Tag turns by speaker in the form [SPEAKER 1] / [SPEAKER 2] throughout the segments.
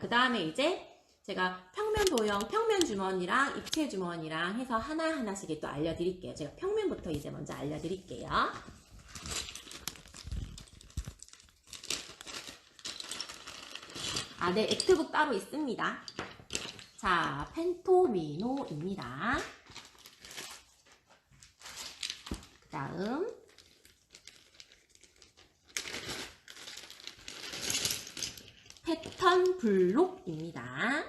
[SPEAKER 1] 그 다음에 이제 제가 평면 도형, 평면 주머니랑 입체 주머니랑 해서 하나하나씩 또 알려드릴게요. 제가 평면부터 이제 먼저 알려드릴게요. 네, 액트북 따로 있습니다. 자, 펜토미노입니다. 그 다음 패턴 블록입니다.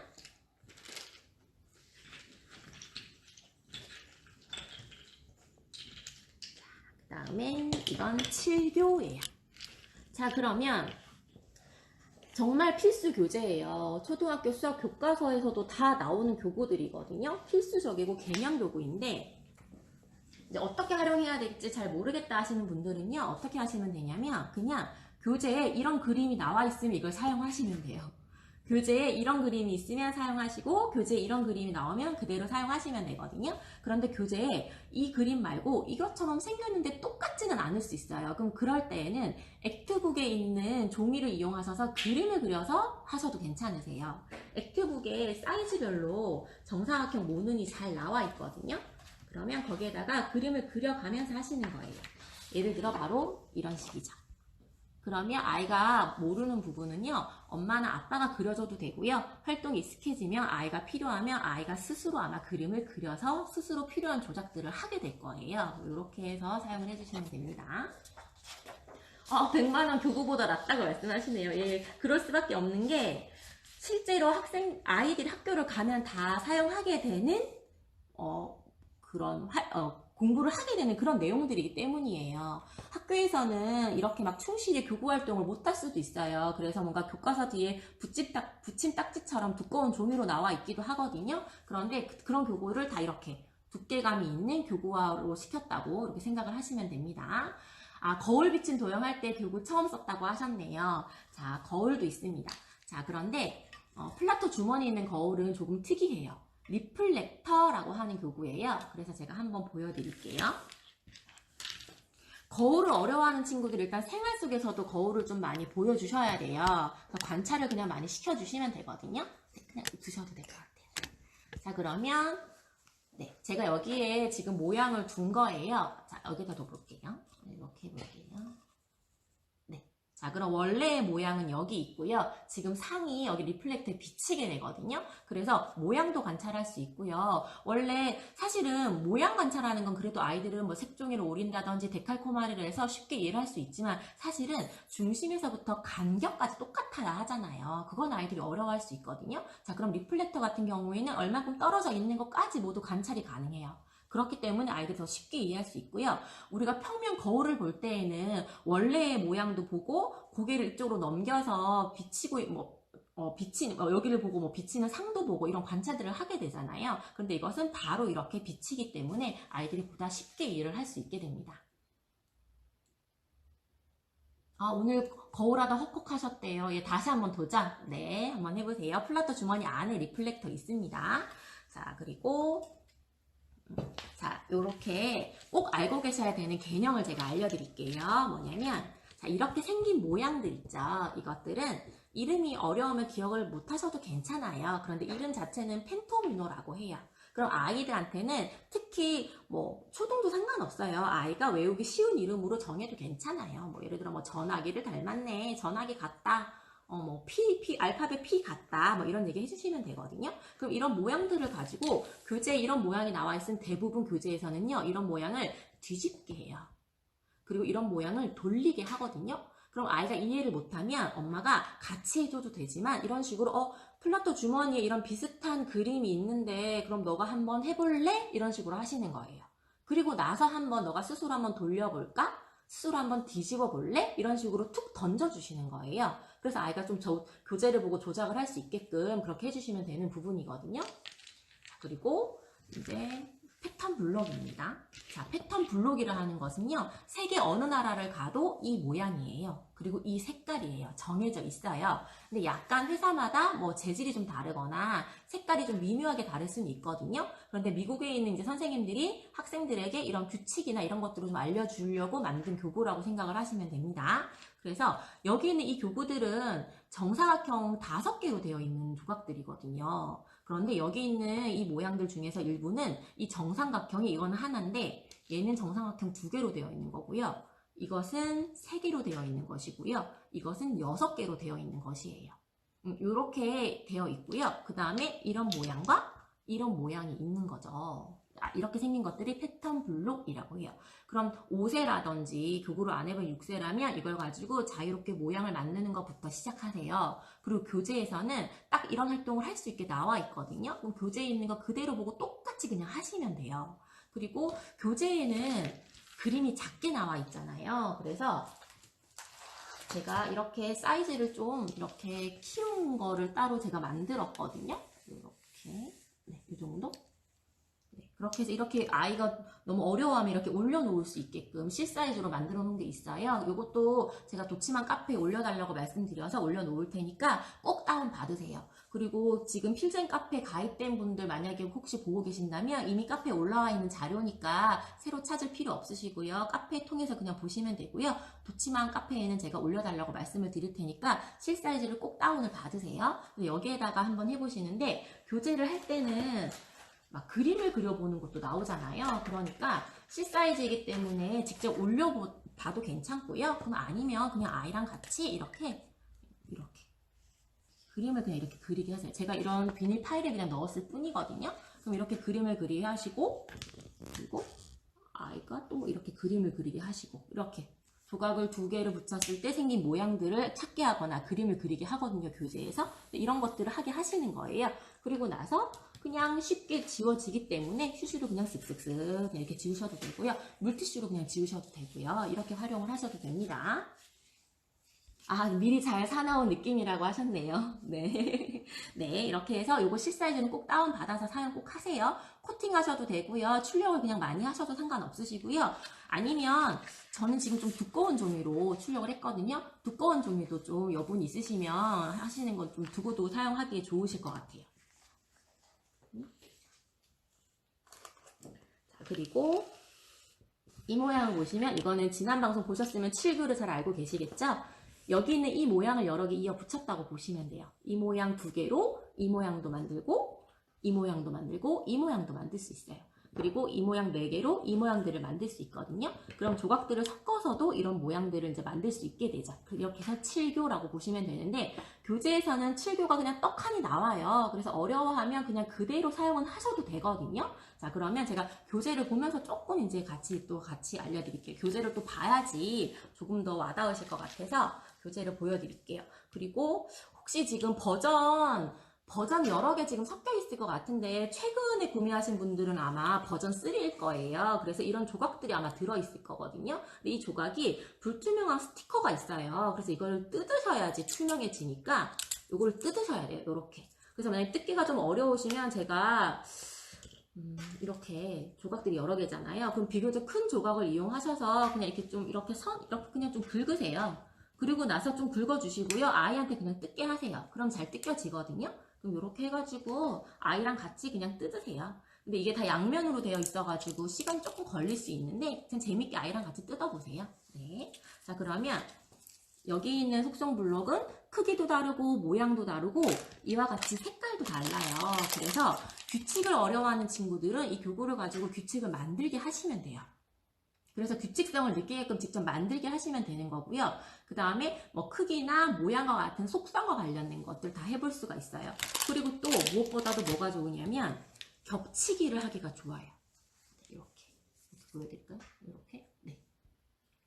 [SPEAKER 1] 그 다음엔 이건 7교예요. 자, 그러면 정말 필수 교재예요. 초등학교 수학 교과서에서도 다 나오는 교구들이거든요. 필수적이고 개념 교구인데 이제 어떻게 활용해야 될지 잘 모르겠다 하시는 분들은요. 어떻게 하시면 되냐면 그냥 교재에 이런 그림이 나와 있으면 이걸 사용하시면 돼요. 교재에 이런 그림이 있으면 사용하시고 교재에 이런 그림이 나오면 그대로 사용하시면 되거든요. 그런데 교재에 이 그림 말고 이것처럼 생겼는데 똑같지는 않을 수 있어요. 그럼 그럴 때에는 액트북에 있는 종이를 이용하셔서 그림을 그려서 하셔도 괜찮으세요. 액트북에 사이즈별로 정사각형 모눈이 잘 나와 있거든요. 그러면 거기에다가 그림을 그려가면서 하시는 거예요. 예를 들어 바로 이런 식이죠. 그러면 아이가 모르는 부분은요, 엄마나 아빠가 그려줘도 되고요. 활동이 익숙해지면 아이가 필요하면 아이가 스스로 아마 그림을 그려서 스스로 필요한 조작들을 하게 될 거예요. 이렇게 해서 사용을 해주시면 됩니다. 100만원 교구보다 낫다고 말씀하시네요. 예, 그럴 수밖에 없는 게 실제로 아이들이 학교를 가면 다 사용하게 되는 그런 공부를 하게 되는 그런 내용들이기 때문이에요. 학교에서는 이렇게 막 충실히 교구 활동을 못 할 수도 있어요. 그래서 뭔가 교과서 뒤에 붙임 딱지처럼 두꺼운 종이로 나와 있기도 하거든요. 그런데 그런 교구를 다 이렇게 두께감이 있는 교구화로 시켰다고 이렇게 생각을 하시면 됩니다. 거울 비친 도형할 때 교구 처음 썼다고 하셨네요. 자, 거울도 있습니다. 자, 그런데 플라토 주머니에 있는 거울은 조금 특이해요. 리플렉터라고 하는 교구예요. 그래서 제가 한번 보여드릴게요. 거울을 어려워하는 친구들이 일단 생활 속에서도 거울을 좀 많이 보여주셔야 돼요. 그래서 관찰을 그냥 많이 시켜주시면 되거든요. 그냥 두셔도 될 것 같아요. 자, 그러면 제가 여기에 지금 모양을 둔 거예요. 자, 여기다 둬볼게요. 이렇게 해볼게요. 자, 그럼 원래의 모양은 여기 있고요. 지금 상이 여기 리플렉터에 비치게 되거든요. 그래서 모양도 관찰할 수 있고요. 원래 사실은 모양 관찰하는 건 그래도 아이들은 뭐 색종이를 오린다든지 데칼코마니를 해서 쉽게 이해를 할 수 있지만 사실은 중심에서부터 간격까지 똑같아야 하잖아요. 그건 아이들이 어려워할 수 있거든요. 자, 그럼 리플렉터 같은 경우에는 얼마큼 떨어져 있는 것까지 모두 관찰이 가능해요. 그렇기 때문에 아이들이 더 쉽게 이해할 수 있고요. 우리가 평면 거울을 볼 때에는 원래의 모양도 보고 고개를 이쪽으로 넘겨서 비치고 여기를 보고 비치는 상도 보고 이런 관찰들을 하게 되잖아요. 그런데 이것은 바로 이렇게 비치기 때문에 아이들이 보다 쉽게 이해를 할 수 있게 됩니다. 오늘 거울하다 헉헉하셨대요. 예, 다시 한번 도전. 네, 한번 해보세요. 플라토 주머니 안에 리플렉터 있습니다. 자, 그리고 자, 요렇게 꼭 알고 계셔야 되는 개념을 제가 알려드릴게요. 뭐냐면, 자, 이렇게 생긴 모양들 있죠. 이것들은 이름이 어려우면 기억을 못 하셔도 괜찮아요. 그런데 이름 자체는 펜토미노라고 해요. 그럼 아이들한테는 특히 초등도 상관없어요. 아이가 외우기 쉬운 이름으로 정해도 괜찮아요. 예를 들어 전화기를 닮았네. 전화기 같다. 알파벳 P 같다. 이런 얘기 해주시면 되거든요. 그럼 이런 모양들을 가지고 교재에 이런 모양이 나와 있으면 대부분 교재에서는요, 이런 모양을 뒤집게 해요. 그리고 이런 모양을 돌리게 하거든요. 그럼 아이가 이해를 못하면 엄마가 같이 해줘도 되지만 이런 식으로 플라토 주머니에 이런 비슷한 그림이 있는데 그럼 너가 한번 해볼래? 이런 식으로 하시는 거예요. 그리고 나서 너가 스스로 한번 돌려볼까? 스스로 한번 뒤집어 볼래? 이런 식으로 툭 던져주시는 거예요. 그래서 아이가 좀 교재를 보고 조작을 할 수 있게끔 그렇게 해주시면 되는 부분이거든요. 그리고 이제 패턴 블록입니다. 자, 패턴 블록이라 하는 것은요, 세계 어느 나라를 가도 이 모양이에요. 그리고 이 색깔이에요. 정해져 있어요. 근데 약간 회사마다 뭐 재질이 좀 다르거나 색깔이 좀 미묘하게 다를 수는 있거든요. 그런데 미국에 있는 이제 선생님들이 학생들에게 이런 규칙이나 이런 것들을 좀 알려주려고 만든 교구라고 생각을 하시면 됩니다. 그래서 여기 있는 이 교구들은 정사각형 5개로 되어 있는 조각들이거든요. 그런데 여기 있는 이 모양들 중에서 일부는 이 정삼각형이 이거는 하나인데 얘는 정삼각형 2개로 되어 있는 거고요. 이것은 3개로 되어 있는 것이고요. 이것은 6개로 되어 있는 것이에요. 이렇게 되어 있고요. 그 다음에 이런 모양과 이런 모양이 있는 거죠. 이렇게 생긴 것들이 패턴 블록이라고 해요. 그럼 5세라든지 교구를 안 해본 6세라면 이걸 가지고 자유롭게 모양을 만드는 것부터 시작하세요. 그리고 교재에서는 딱 이런 활동을 할 수 있게 나와 있거든요. 그럼 교재에 있는 거 그대로 보고 똑같이 그냥 하시면 돼요. 그리고 교재에는 그림이 작게 나와 있잖아요. 그래서 제가 이렇게 사이즈를 좀 이렇게 키운 거를 따로 제가 만들었거든요. 이렇게, 네, 이 정도? 네, 그렇게 해서 이렇게 아이가 너무 어려워하면 이렇게 올려놓을 수 있게끔 C 사이즈로 만들어 놓은 게 있어요. 이것도 제가 도치만 카페에 올려달라고 말씀드려서 올려놓을 테니까 꼭 다운 받으세요. 그리고 지금 필젠 카페 가입된 분들 만약에 혹시 보고 계신다면 이미 카페에 올라와 있는 자료니까 새로 찾을 필요 없으시고요. 카페 통해서 그냥 보시면 되고요. 도치만 카페에는 제가 올려달라고 말씀을 드릴 테니까 C 사이즈를 꼭 다운을 받으세요. 여기에다가 한번 해보시는데 교재를 할 때는 막 그림을 그려보는 것도 나오잖아요. 그러니까 C 사이즈이기 때문에 직접 올려봐도 괜찮고요. 그럼 아니면 그냥 아이랑 같이 이렇게 그림을 그냥 이렇게 그리게 하세요. 제가 이런 비닐 파일에 그냥 넣었을 뿐이거든요. 그럼 이렇게 그림을 그리게 하시고, 그리고 아이가 또 이렇게 그림을 그리게 하시고, 이렇게 조각을 2개를 붙였을 때 생긴 모양들을 찾게 하거나 그림을 그리게 하거든요, 교재에서. 이런 것들을 하게 하시는 거예요. 그리고 나서 그냥 쉽게 지워지기 때문에 슈슈로 그냥 쓱쓱쓱 그냥 이렇게 지우셔도 되고요. 물티슈로 그냥 지우셔도 되고요. 이렇게 활용을 하셔도 됩니다. 아, 미리 잘 사나운 느낌이라고 하셨네요. 네. 네, 이렇게 해서 요거 C 사이즈는 꼭 다운받아서 사용 꼭 하세요. 코팅 하셔도 되고요. 출력을 그냥 많이 하셔도 상관없으시고요. 아니면 저는 지금 좀 두꺼운 종이로 출력을 했거든요. 두꺼운 종이도 좀 여분 있으시면 하시는 건 좀 두고도 사용하기에 좋으실 것 같아요. 자, 그리고 이 모양을 보시면 이거는 지난 방송 보셨으면 7교를 잘 알고 계시겠죠? 여기 있는 이 모양을 여러 개 이어 붙였다고 보시면 돼요. 이 모양 2개로 이 모양도 만들고 이 모양도 만들고 이 모양도 만들 수 있어요. 그리고 이 모양 4개로 이 모양들을 만들 수 있거든요. 그럼 조각들을 섞어서도 이런 모양들을 이제 만들 수 있게 되죠. 이렇게 해서 7교라고 보시면 되는데 교재에서는 7교가 그냥 떡하니 나와요. 그래서 어려워하면 그냥 그대로 사용은 하셔도 되거든요. 자, 그러면 제가 교재를 보면서 조금 이제 같이 알려드릴게요. 교재를 또 봐야지 조금 더 와닿으실 것 같아서 교재를 보여드릴게요. 그리고 혹시 지금 버전 여러 개 지금 섞여 있을 것 같은데 최근에 구매하신 분들은 아마 버전 3일 거예요. 그래서 이런 조각들이 아마 들어있을 거거든요. 근데 이 조각이 불투명한 스티커가 있어요. 그래서 이걸 뜯으셔야지 투명해지니까 이걸 뜯으셔야 돼요. 이렇게. 그래서 만약에 뜯기가 좀 어려우시면 제가 이렇게 조각들이 여러 개잖아요. 그럼 비교적 큰 조각을 이용하셔서 그냥 이렇게 좀 이렇게 그냥 좀 긁으세요. 그리고 나서 좀 긁어주시고요. 아이한테 그냥 뜯게 하세요. 그럼 잘 뜯겨지거든요. 그럼 이렇게 해가지고 아이랑 같이 그냥 뜯으세요. 근데 이게 다 양면으로 되어 있어가지고 시간 조금 걸릴 수 있는데 그냥 재밌게 아이랑 같이 뜯어보세요. 네. 자, 그러면 여기 있는 속성 블록은 크기도 다르고 모양도 다르고 이와 같이 색깔도 달라요. 그래서 규칙을 어려워하는 친구들은 이 교구를 가지고 규칙을 만들게 하시면 돼요. 그래서 규칙성을 느끼게끔 직접 만들게 하시면 되는 거고요. 그 다음에 뭐 크기나 모양과 같은 속성과 관련된 것들 다 해볼 수가 있어요. 그리고 또 무엇보다도 뭐가 좋으냐면 겹치기를 하기가 좋아요. 이렇게 보여드릴까요? 이렇게. 네.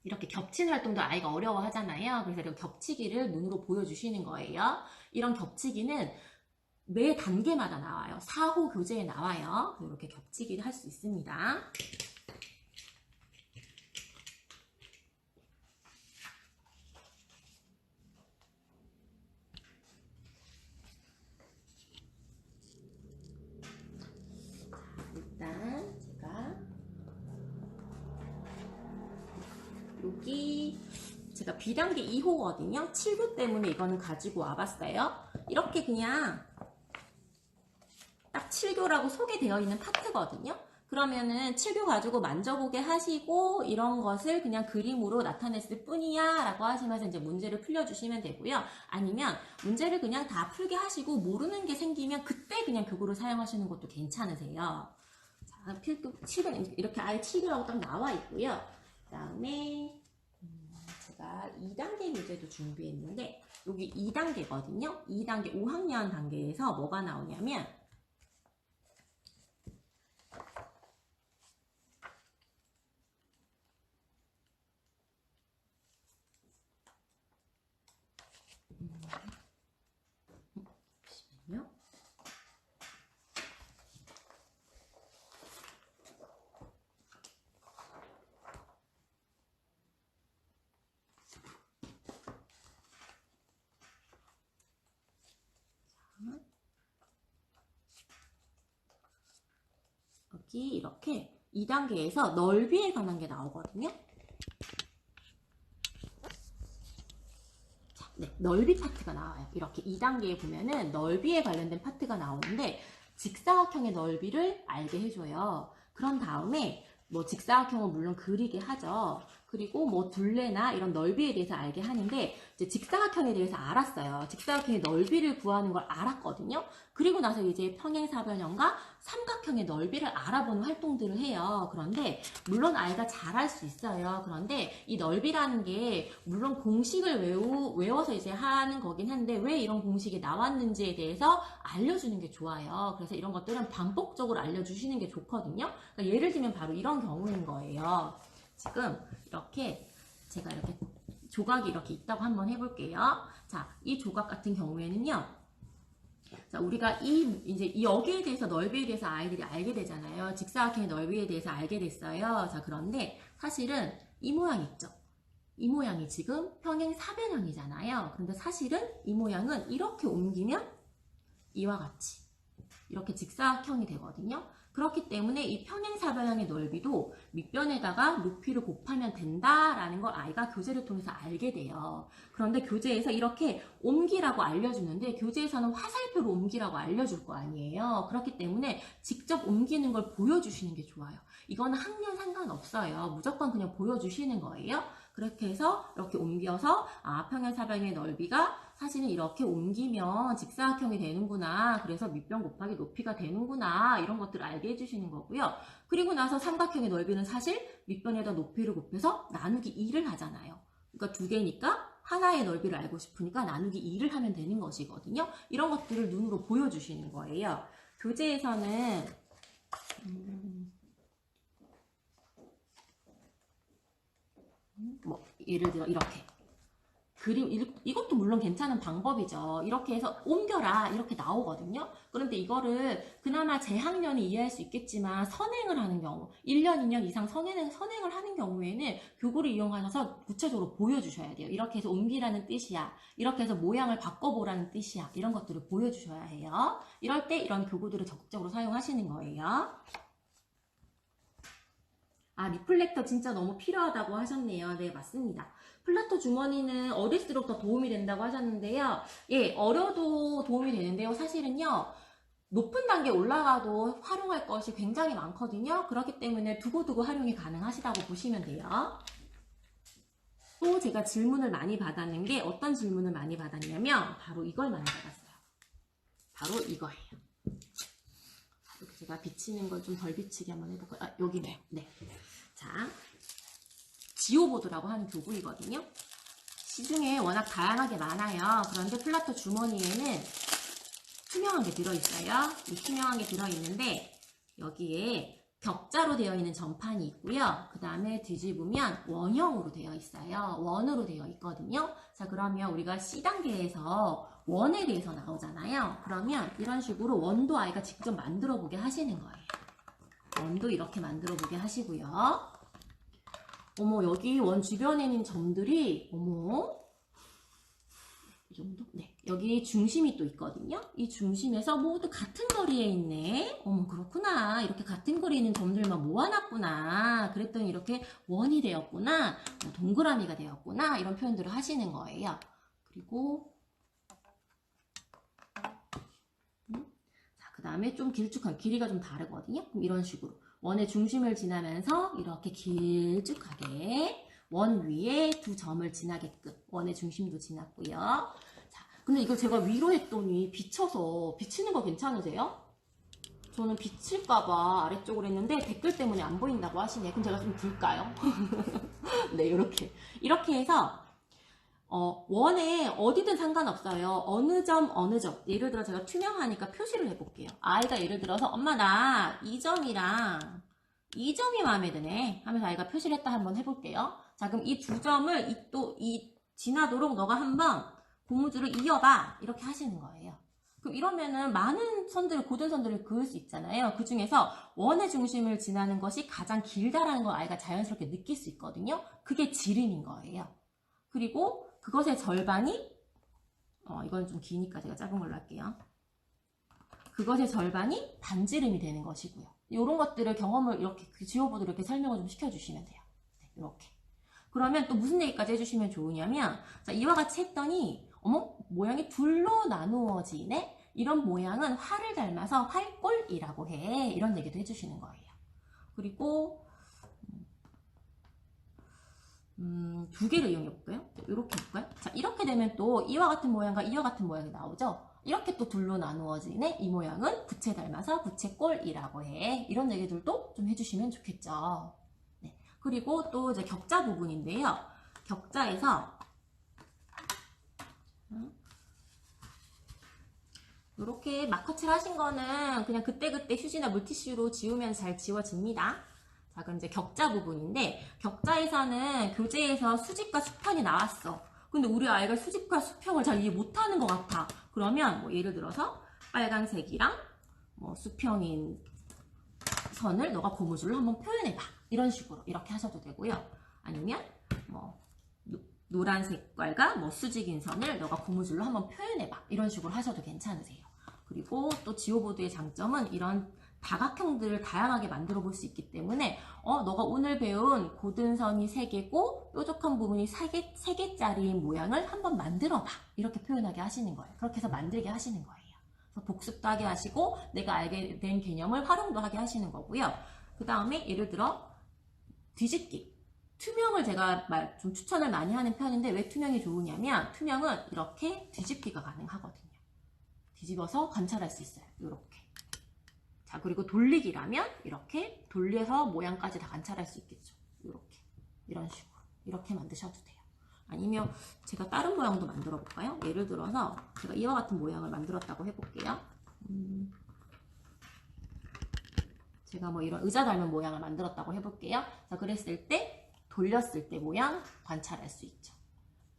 [SPEAKER 1] 이렇게 겹치는 활동도 아이가 어려워하잖아요. 그래서 이런 겹치기를 눈으로 보여주시는 거예요. 이런 겹치기는 매 단계마다 나와요. 4호 교재에 나와요. 이렇게 겹치기를 할 수 있습니다. 일단 제가 제가 B단계 2호거든요. 7교 때문에 이거는 가지고 와봤어요. 이렇게 그냥 딱 7교라고 소개되어 있는 파트거든요. 그러면은 7교 가지고 만져보게 하시고 이런 것을 그냥 그림으로 나타냈을 뿐이야 라고 하시면서 이제 문제를 풀려주시면 되고요. 아니면 문제를 그냥 다 풀게 하시고 모르는 게 생기면 그때 그냥 교구를 사용하시는 것도 괜찮으세요. 자, 필급 7은 이렇게 아예 7교라고 딱 나와 있고요. 그 다음에 제가 2단계 문제도 준비했는데 여기 2단계거든요. 2단계 5학년 단계에서 뭐가 나오냐면 잠시만요. 여기 이렇게 2단계에서 넓이에 관한 게 나오거든요. 자, 네, 넓이 파트가 나와요. 이렇게 2단계에 보면은 넓이에 관련된 파트가 나오는데 직사각형의 넓이를 알게 해줘요. 그런 다음에 뭐 직사각형은 물론 그리게 하죠. 그리고 뭐 둘레나 이런 넓이에 대해서 알게 하는데 이제 직사각형에 대해서 알았어요. 직사각형의 넓이를 구하는 걸 알았거든요. 그리고 나서 이제 평행사변형과 삼각형의 넓이를 알아보는 활동들을 해요. 그런데 물론 아이가 잘할 수 있어요. 그런데 이 넓이라는 게 물론 공식을 외워서 이제 하는 거긴 한데 왜 이런 공식이 나왔는지에 대해서 알려주는 게 좋아요. 그래서 이런 것들은 반복적으로 알려주시는 게 좋거든요. 그러니까 예를 들면 바로 이런 경우인 거예요. 지금 이렇게 제가 이렇게 조각이 이렇게 있다고 한번 해볼게요. 자, 이 조각 같은 경우에는요. 자, 우리가 이제 여기에 대해서 넓이에 대해서 아이들이 알게 되잖아요. 직사각형의 넓이에 대해서 알게 됐어요. 자, 그런데 사실은 이 모양 있죠. 이 모양이 지금 평행사변형이잖아요. 그런데 사실은 이 모양은 이렇게 옮기면 이와 같이 이렇게 직사각형이 되거든요. 그렇기 때문에 이 평행사변형의 넓이도 밑변에다가 높이를 곱하면 된다라는 걸 아이가 교재를 통해서 알게 돼요. 그런데 교재에서 이렇게 옮기라고 알려주는데 교재에서는 화살표로 옮기라고 알려줄 거 아니에요. 그렇기 때문에 직접 옮기는 걸 보여주시는 게 좋아요. 이거는 학년 상관없어요. 무조건 그냥 보여주시는 거예요. 그렇게 해서 이렇게 옮겨서 평행사변형의 넓이가 사실은 이렇게 옮기면 직사각형이 되는구나. 그래서 밑변 곱하기 높이가 되는구나. 이런 것들을 알게 해주시는 거고요. 그리고 나서 삼각형의 넓이는 사실 밑변에다 높이를 곱해서 나누기 2를 하잖아요. 그러니까 두 개니까 하나의 넓이를 알고 싶으니까 나누기 2를 하면 되는 것이거든요. 이런 것들을 눈으로 보여주시는 거예요. 교재에서는 뭐 예를 들어 이렇게 그림 이것도 물론 괜찮은 방법이죠. 이렇게 해서 옮겨라 이렇게 나오거든요. 그런데 이거를 그나마 재학년이 이해할 수 있겠지만 선행을 하는 경우 1년, 2년 이상 선행을 하는 경우에는 교구를 이용하셔서 구체적으로 보여주셔야 돼요. 이렇게 해서 옮기라는 뜻이야. 이렇게 해서 모양을 바꿔보라는 뜻이야. 이런 것들을 보여주셔야 해요. 이럴 때 이런 교구들을 적극적으로 사용하시는 거예요. 리플렉터 진짜 너무 필요하다고 하셨네요. 네, 맞습니다. 플라토 주머니는 어릴수록 더 도움이 된다고 하셨는데요. 예, 어려도 도움이 되는데요. 사실은요, 높은 단계 올라가도 활용할 것이 굉장히 많거든요. 그렇기 때문에 두고두고 활용이 가능하시다고 보시면 돼요. 또 제가 질문을 많이 받았는 게 어떤 질문을 많이 받았냐면 바로 이걸 많이 받았어요. 바로 이거예요. 이렇게 제가 비치는 걸 좀 덜 비치게 한번 해볼까요? 여기네요. 네. 자, 지오보드라고 하는 교구이거든요. 시중에 워낙 다양하게 많아요. 그런데 플라토 주머니에는 투명한 게 들어있어요. 이 투명한 게 들어있는데 여기에 격자로 되어 있는 전판이 있고요. 그 다음에 뒤집으면 원형으로 되어 있어요. 원으로 되어 있거든요. 자, 그러면 우리가 C단계에서 원에 대해서 나오잖아요. 그러면 이런 식으로 원도 아이가 직접 만들어 보게 하시는 거예요. 원도 이렇게 만들어 보게 하시고요. 어머, 여기 원 주변에 있는 점들이 어머 이 정도? 네. 여기 중심이 또 있거든요. 이 중심에서 모두 같은 거리에 있네. 어머, 그렇구나. 이렇게 같은 거리에 있는 점들만 모아놨구나. 그랬더니 이렇게 원이 되었구나. 동그라미가 되었구나. 이런 표현들을 하시는 거예요. 그리고 자, 그 다음에 좀 길쭉한 길이가 좀 다르거든요. 그럼 이런 식으로 원의 중심을 지나면서 이렇게 길쭉하게 원 위에 두 점을 지나게끔 원의 중심도 지났고요. 자, 근데 이걸 제가 위로 했더니 비쳐서 비치는 거 괜찮으세요? 저는 비칠까봐 아래쪽으로 했는데 댓글 때문에 안 보인다고 하시네. 그럼 제가 좀 들까요? 네, 이렇게 해서 원에 어디든 상관없어요. 어느 점 예를 들어 제가 투명하니까 표시를 해볼게요. 아이가 예를 들어서 엄마 나 이 점이랑 이 점이 마음에 드네 하면서 아이가 표시를 했다 한번 해볼게요. 자, 그럼 이 두 점을 지나도록 너가 한번 고무줄을 이어봐. 이렇게 하시는 거예요. 그럼 이러면은 많은 고든 선들을 그을 수 있잖아요. 그 중에서 원의 중심을 지나는 것이 가장 길다라는 걸 아이가 자연스럽게 느낄 수 있거든요. 그게 지름인 거예요. 그리고 그것의 절반이, 이건 좀 기니까 제가 작은 걸로 할게요. 그것의 절반이 반지름이 되는 것이고요. 이런 것들을 경험을 이렇게 지워보도록 이렇게 설명을 좀 시켜주시면 돼요. 네, 이렇게. 그러면 또 무슨 얘기까지 해주시면 좋으냐면, 자, 이와 같이 했더니, 어머, 모양이 둘로 나누어지네? 이런 모양은 활을 닮아서 활골이라고 해. 이런 얘기도 해주시는 거예요. 그리고, 두 개를 이용해 볼까요? 이렇게 해볼까요? 자, 이렇게 되면 또 이와 같은 모양과 이와 같은 모양이 나오죠? 이렇게 또 둘로 나누어지네? 이 모양은 부채 닮아서 부채꼴이라고 해. 이런 얘기들도 좀 해주시면 좋겠죠. 네. 그리고 또 이제 격자 부분인데요. 격자에서 이렇게 마커칠 하신 거는 그냥 그때그때 휴지나 물티슈로 지우면 잘 지워집니다. 자, 그럼 이제 격자 부분인데, 격자에서는 교재에서 수직과 수평이 나왔어. 근데 우리 아이가 수직과 수평을 잘 이해 못하는 것 같아. 그러면 뭐 예를 들어서 빨간색이랑 뭐 수평인 선을 너가 고무줄로 한번 표현해봐. 이런 식으로 이렇게 하셔도 되고요. 아니면 뭐 노란 색깔과 뭐 수직인 선을 너가 고무줄로 한번 표현해봐. 이런 식으로 하셔도 괜찮으세요. 그리고 또 지오보드의 장점은 이런 다각형들을 다양하게 만들어 볼 수 있기 때문에 너가 오늘 배운 고든선이 3개고 뾰족한 부분이 3개짜리인 모양을 한번 만들어 봐. 이렇게 표현하게 하시는 거예요. 그렇게 해서 만들게 하시는 거예요. 그래서 복습도 하게 하시고 내가 알게 된 개념을 활용도 하게 하시는 거고요. 그 다음에 예를 들어 뒤집기. 투명을 제가 좀 추천을 많이 하는 편인데 왜 투명이 좋으냐면 투명은 이렇게 뒤집기가 가능하거든요. 뒤집어서 관찰할 수 있어요. 이렇게. 자, 그리고 돌리기라면 이렇게 돌려서 모양까지 다 관찰할 수 있겠죠. 이렇게. 이런 식으로. 이렇게 만드셔도 돼요. 아니면 제가 다른 모양도 만들어 볼까요? 예를 들어서 제가 이와 같은 모양을 만들었다고 해볼게요. 제가 뭐 이런 의자 닮은 모양을 만들었다고 해볼게요. 자, 그랬을 때 돌렸을 때 모양 관찰할 수 있죠.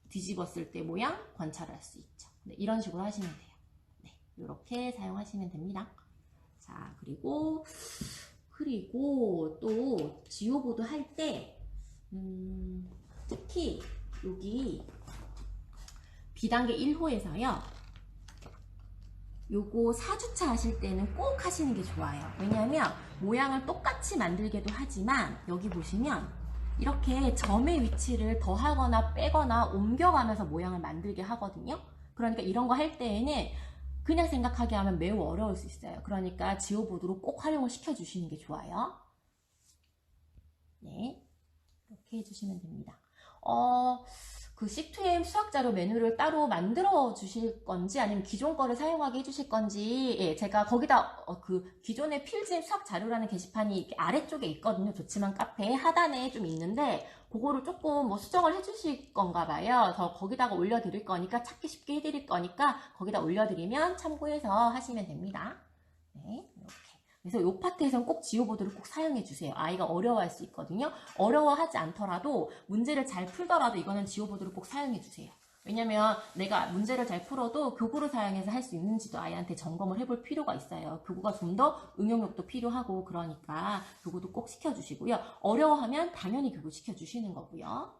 [SPEAKER 1] 뒤집었을 때 모양 관찰할 수 있죠. 네, 이런 식으로 하시면 돼요. 네, 이렇게 사용하시면 됩니다. 자, 그리고 또 지오보드 할 때 특히 여기 B단계 1호에서요. 요거 4주차 하실 때는 꼭 하시는 게 좋아요. 왜냐하면 모양을 똑같이 만들기도 하지만 여기 보시면 이렇게 점의 위치를 더하거나 빼거나 옮겨가면서 모양을 만들게 하거든요. 그러니까 이런 거 할 때에는 그냥 생각하게 하면 매우 어려울 수 있어요. 그러니까 지오보드로 꼭 활용을 시켜주시는 게 좋아요. 네, 이렇게 해주시면 됩니다. 그 C2M 수학자료 메뉴를 따로 만들어 주실 건지 아니면 기존 거를 사용하게 해주실 건지, 예, 제가 거기다 그 기존의 필진 수학 자료라는 게시판이 이렇게 아래쪽에 있거든요. 좋지만 카페 하단에 좀 있는데 그거를 조금 뭐 수정을 해주실 건가 봐요. 그래서 거기다가 올려드릴 거니까 찾기 쉽게 해드릴 거니까 거기다 올려드리면 참고해서 하시면 됩니다. 네, 이렇게. 그래서 이 파트에서는 꼭 지오보드를 꼭 사용해 주세요. 아이가 어려워할 수 있거든요. 어려워하지 않더라도 문제를 잘 풀더라도 이거는 지오보드를 꼭 사용해 주세요. 왜냐면 내가 문제를 잘 풀어도 교구를 사용해서 할 수 있는지도 아이한테 점검을 해볼 필요가 있어요. 교구가 좀 더 응용력도 필요하고 그러니까 교구도 꼭 시켜주시고요. 어려워하면 당연히 교구 시켜주시는 거고요.